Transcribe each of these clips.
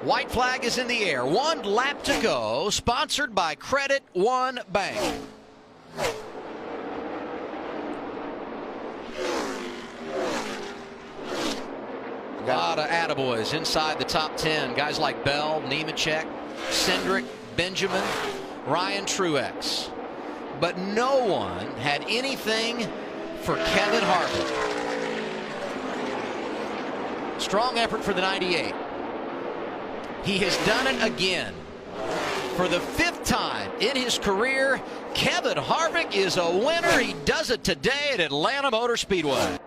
White flag is in the air. 1 lap to go. Sponsored by Credit One Bank. A lot of attaboys inside the top 10. Guys like Bell, Nemechek, Cindric, Benjamin, Ryan Truex. But no one had anything for Kevin Harvick. Strong effort for the 98. He has done it again. For the 5th time in his career, Kevin Harvick is a winner. He does it today at Atlanta Motor Speedway.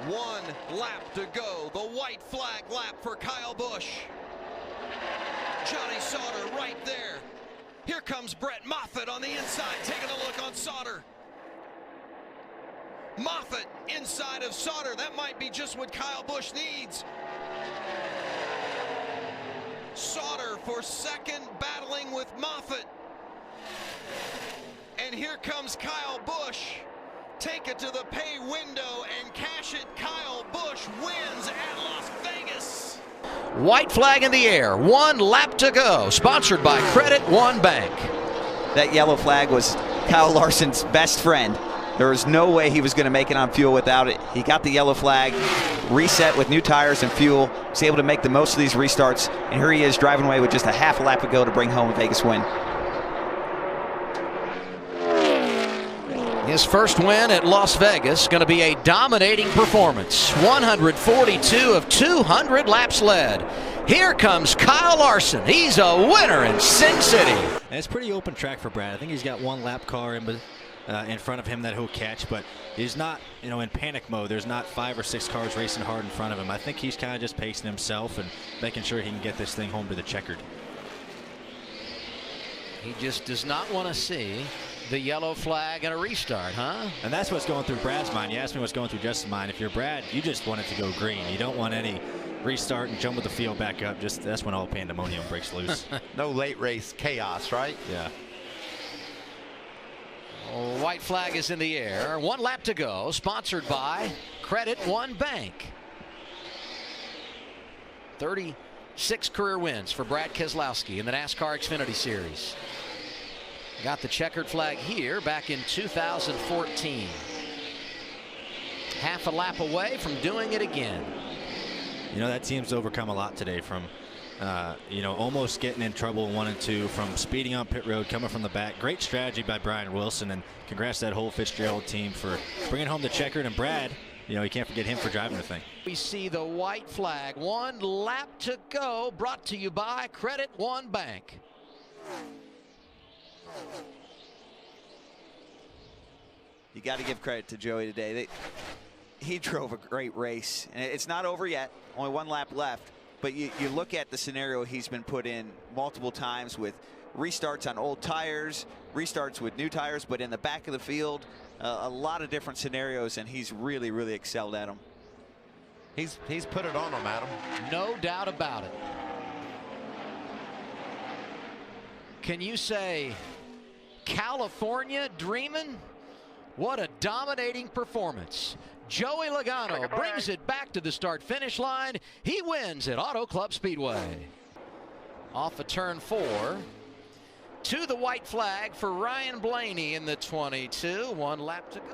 1 lap to go. The white flag lap for Kyle Busch. Johnny Sauter right there. Here comes Brett Moffitt on the inside, taking a look on Sauter. Moffitt inside of Sauter. That might be just what Kyle Busch needs. Sauter for 2nd, battling with Moffitt. And here comes Kyle Busch. Take it to the pay window and cash it. Kyle Busch wins at Las Vegas. White flag in the air. 1 lap to go. Sponsored by Credit One Bank. That yellow flag was Kyle Larson's best friend. There was no way he was going to make it on fuel without it. He got the yellow flag, reset with new tires and fuel, was able to make the most of these restarts, and here he is driving away with just a half a lap to go to bring home a Vegas win. His first win at Las Vegas, going to be a dominating performance. 142 of 200 laps led. Here comes Kyle Larson. He's a winner in Sin City. And it's pretty open track for Brad. I think he's got 1 lap car in front of him that he'll catch, but he's not, in panic mode. There's not 5 or 6 cars racing hard in front of him. I think he's kind of just pacing himself and making sure he can get this thing home to the checkered. He just does not want to see the yellow flag and a restart, huh? And that's what's going through Brad's mind. You asked me what's going through Justin's mind. If you're Brad, you just want it to go green. You don't want any restart and jump with the field back up. Just that's when all pandemonium breaks loose. No late race chaos, right? Yeah. White flag is in the air. 1 lap to go. Sponsored by Credit One Bank. 36 career wins for Brad Keselowski in the NASCAR Xfinity Series. Got the checkered flag here back in 2014. Half a lap away from doing it again. That team's overcome a lot today from almost getting in trouble 1 and 2, from speeding on pit road, coming from the back. Great strategy by Brian Wilson, and congrats to that whole Fitzgerald team for bringing home the checkered. And Brad, you can't forget him for driving the thing. We see the white flag. 1 lap to go, brought to you by Credit One Bank. You got to give credit to Joey today. He drove a great race, and it's not over yet. Only 1 lap left. But you look at the scenario he's been put in multiple times with restarts on old tires, restarts with new tires, but in the back of the field, a lot of different scenarios, and he's really, really excelled at them. He's put it on him, Adam. No doubt about it. Can you say California dreaming? What a dominating performance. Joey Logano brings it back to the start-finish line. He wins at Auto Club Speedway. Off of turn 4 to the white flag for Ryan Blaney in the 22. 1 lap to go.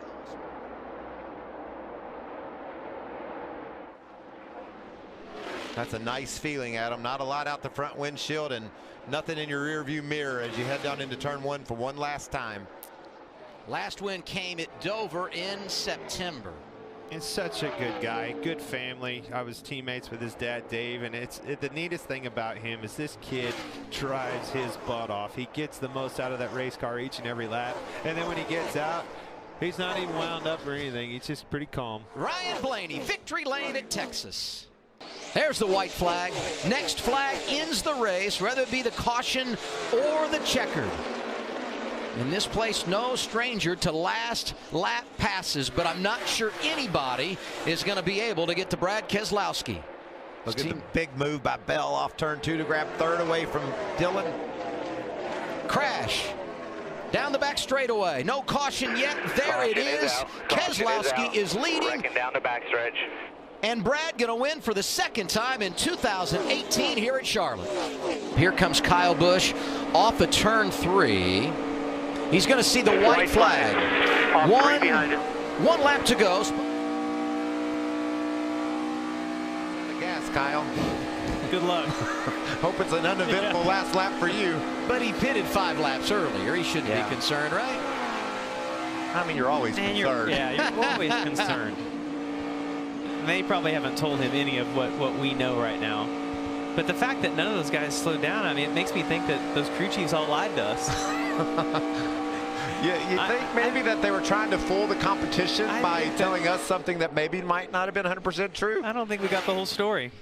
That's a nice feeling, Adam. Not a lot out the front windshield and nothing in your rearview mirror as you head down into turn 1 for one last time. Last win came at Dover in September. And such a good guy, good family. I was teammates with his dad, Dave, and the neatest thing about him is this kid drives his butt off. He gets the most out of that race car each and every lap. And then when he gets out, he's not even wound up or anything. He's just pretty calm. Ryan Blaney, victory lane at Texas. There's the white flag. Next flag ends the race, whether it be the caution or the checkered. In this place, no stranger to last lap passes, but I'm not sure anybody is going to be able to get to Brad Keselowski. Look at the big move by Bell off turn 2 to grab 3rd away from Dillon. Crash down the back straightaway. No caution yet. There it is. Keselowski is leading. Down the backstretch. And Brad going to win for the second time in 2018 here at Charlotte. Here comes Kyle Busch off of turn 3. He's going to see the white flag. One lap to go. The gas, Kyle. Good luck. Hope it's an uneventful last lap for you. But he pitted 5 laps earlier. He shouldn't be concerned, right? I mean, you're always concerned. You're always concerned. They probably haven't told him any of what we know right now. But the fact that none of those guys slowed down, I mean, it makes me think that those crew chiefs all lied to us. You think maybe that they were trying to fool the competition by telling us something that maybe might not have been 100% true? I don't think we got the whole story.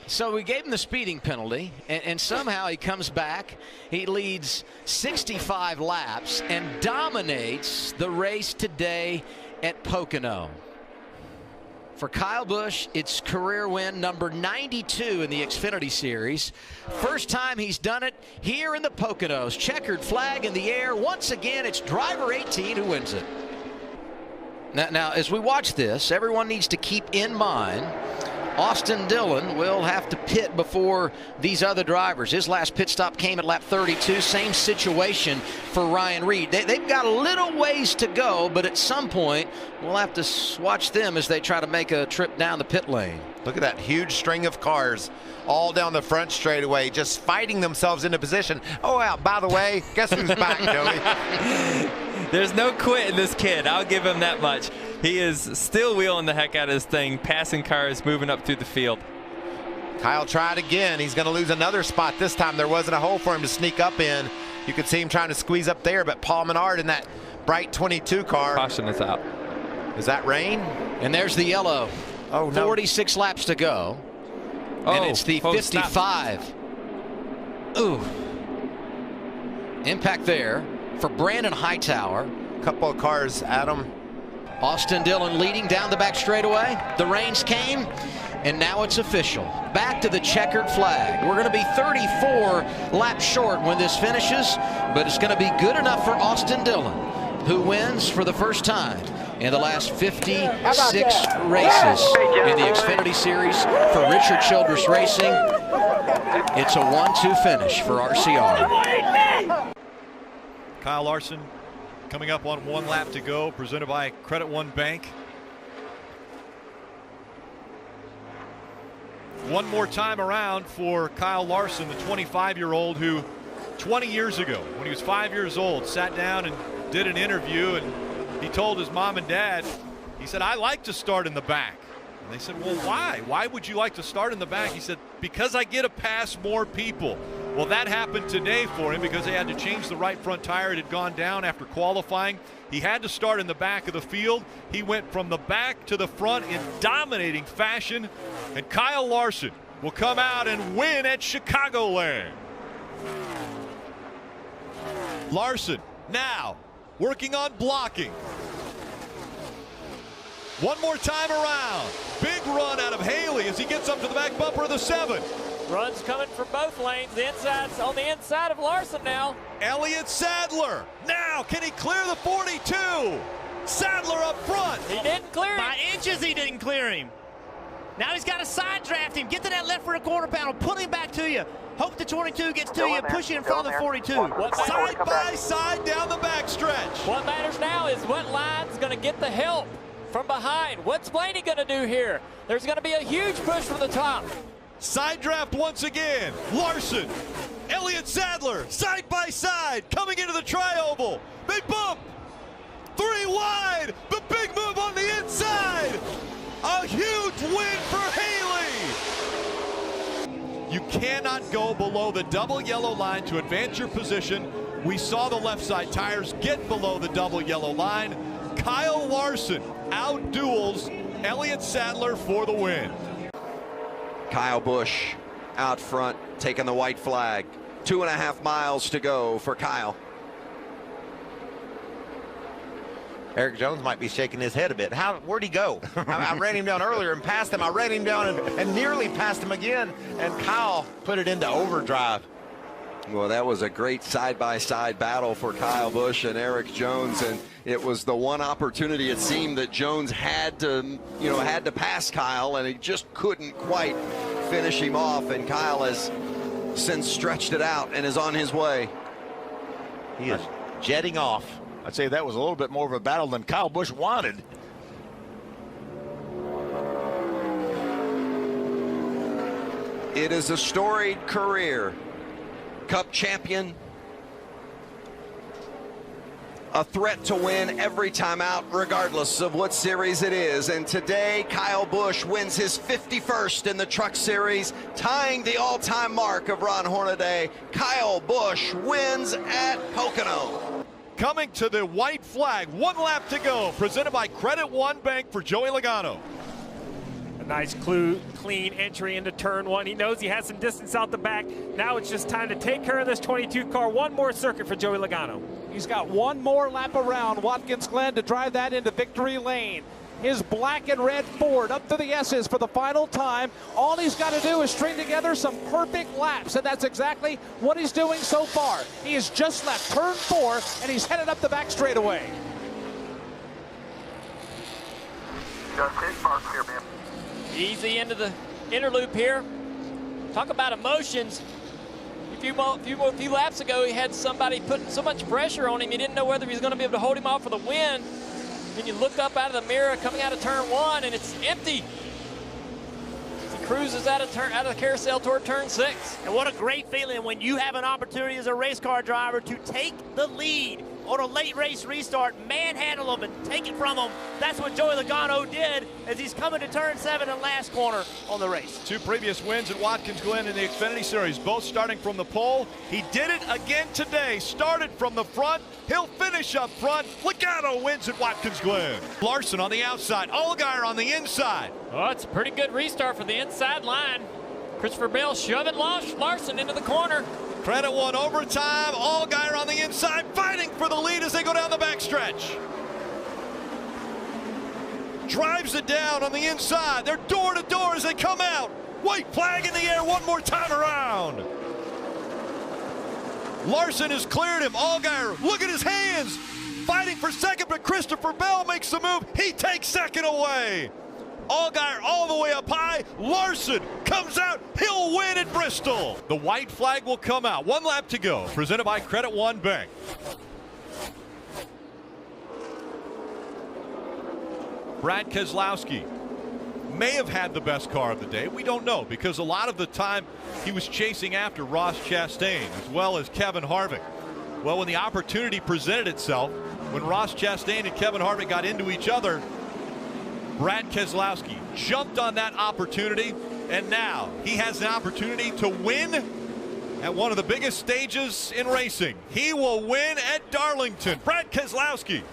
So we gave him the speeding penalty, and somehow he comes back. He leads 65 laps and dominates the race today at Pocono. For Kyle Busch, it's career win number 92 in the Xfinity Series. First time he's done it here in the Poconos. Checkered flag in the air. Once again, it's driver 18 who wins it. Now, as we watch this, everyone needs to keep in mind Austin Dillon will have to pit before these other drivers. His last pit stop came at lap 32. Same situation for Ryan Reed. They've got a little ways to go, but at some point, we'll have to watch them as they try to make a trip down the pit lane. Look at that huge string of cars all down the front straightaway, just fighting themselves into position. Oh, yeah, by the way, guess who's back, Joey? There's no quit in this kid. I'll give him that much. He is still wheeling the heck out of this thing, passing cars, moving up through the field. Kyle tried again. He's going to lose another spot this time. There wasn't a hole for him to sneak up in. You could see him trying to squeeze up there, but Paul Menard in that bright 22 car. Caution is out. Is that rain? And there's the yellow. Oh, no. 46 laps to go. And it's the 55. Ooh. Impact there for Brandon Hightower. Couple of cars, Adam. Austin Dillon leading down the back straightaway. The rains came, and now it's official. Back to the checkered flag. We're going to be 34 laps short when this finishes, but it's going to be good enough for Austin Dillon, who wins for the first time in the last 56 races in the Xfinity Series for Richard Childress Racing. It's a 1-2 finish for RCR. Kyle Larson coming up on 1 lap to go, presented by Credit One Bank. One more time around for Kyle Larson, the 25-year-old who 20 years ago, when he was 5 years old, sat down and did an interview, and he told his mom and dad, he said, "I like to start in the back." And they said, "Well, why? Why would you like to start in the back?" He said, "Because I get to pass more people." Well, that happened today for him because they had to change the right front tire. It had gone down after qualifying. He had to start in the back of the field. He went from the back to the front in dominating fashion. And Kyle Larson will come out and win at Chicagoland. Larson now working on blocking. One more time around. Big run out of Haley as he gets up to the back bumper of the 7. Runs coming from both lanes. The inside's on the inside of Larson now. Elliott Sadler. Now, can he clear the 42? Sadler up front. He didn't clear him. By inches, he didn't clear him. Now he's got to side draft him. Get to that left rear quarter panel. Pull him back to you. Hope the 22 gets to you and push you in front of the 42. Side by side down the backstretch. What matters now is what line's going to get the help from behind. What's Blaney going to do here? There's going to be a huge push from the top. Side draft once again. Larson, Elliott Sadler, side by side, coming into the tri-oval. They bump. 3 wide. The big move on the inside. A huge win for Haley. You cannot go below the double yellow line to advance your position. We saw the left side tires get below the double yellow line. Kyle Larson out-duels Elliott Sadler for the win. Kyle Busch out front, taking the white flag. 2.5 miles to go for Kyle. Eric Jones might be shaking his head a bit. Where'd he go? I ran him down earlier and passed him. I ran him down and nearly passed him again. And Kyle put it into overdrive. Well, that was a great side-by-side battle for Kyle Busch and Eric Jones. And It was the one opportunity, it seemed, that Jones had to, had to pass Kyle, and he just couldn't quite finish him off. And Kyle has since stretched it out and is on his way. He is jetting off. I'd say that was a little bit more of a battle than Kyle Busch wanted. It is a storied career. Cup champion, a threat to win every time out, regardless of what series it is. And today, Kyle Busch wins his 51st in the Truck Series, tying the all-time mark of Ron Hornaday. Kyle Busch wins at Pocono. Coming to the white flag, 1 lap to go, presented by Credit One Bank for Joey Logano. A nice clean entry into turn 1. He knows he has some distance out the back. Now it's just time to take care of this 22 car. One more circuit for Joey Logano. He's got one more lap around Watkins Glen to drive that into victory lane. His black and red Ford up to the S's for the final time. All he's got to do is string together some perfect laps, and that's exactly what he's doing so far. He has just left turn 4, and he's headed up the back straightaway. Just hit mark here, man. Easy into the inner loop here. Talk about emotions. A few laps ago, he had somebody putting so much pressure on him, he didn't know whether he was going to be able to hold him off for the win. Then you look up out of the mirror coming out of turn 1, and it's empty. He cruises out of the carousel toward turn 6. And what a great feeling when you have an opportunity as a race car driver to take the lead on a late race restart, manhandle them and take it from them. That's what Joey Logano did as he's coming to turn 7 and last corner on the race. 2 previous wins at Watkins Glen in the Xfinity Series, both starting from the pole. He did it again today, started from the front. He'll finish up front. Logano wins at Watkins Glen. Larson on the outside, Allgaier on the inside. Oh, it's a pretty good restart for the inside line. Christopher Bell shoving Larson into the corner. Credit One overtime, Allgaier on the inside, fighting for the lead as they go down the backstretch. Drives it down on the inside. They're door to door as they come out. White flag in the air one more time around. Larson has cleared him. Allgaier, look at his hands. Fighting for second, but Christopher Bell makes the move. He takes second away. Allgaier all the way up high. Larson comes out. He'll win at Bristol. The white flag will come out. 1 lap to go. Presented by Credit One Bank. Brad Keselowski may have had the best car of the day. We don't know, because a lot of the time he was chasing after Ross Chastain as well as Kevin Harvick. Well, when the opportunity presented itself, when Ross Chastain and Kevin Harvick got into each other, Brad Keselowski jumped on that opportunity, and now he has an opportunity to win at one of the biggest stages in racing. He will win at Darlington. Brad Keselowski.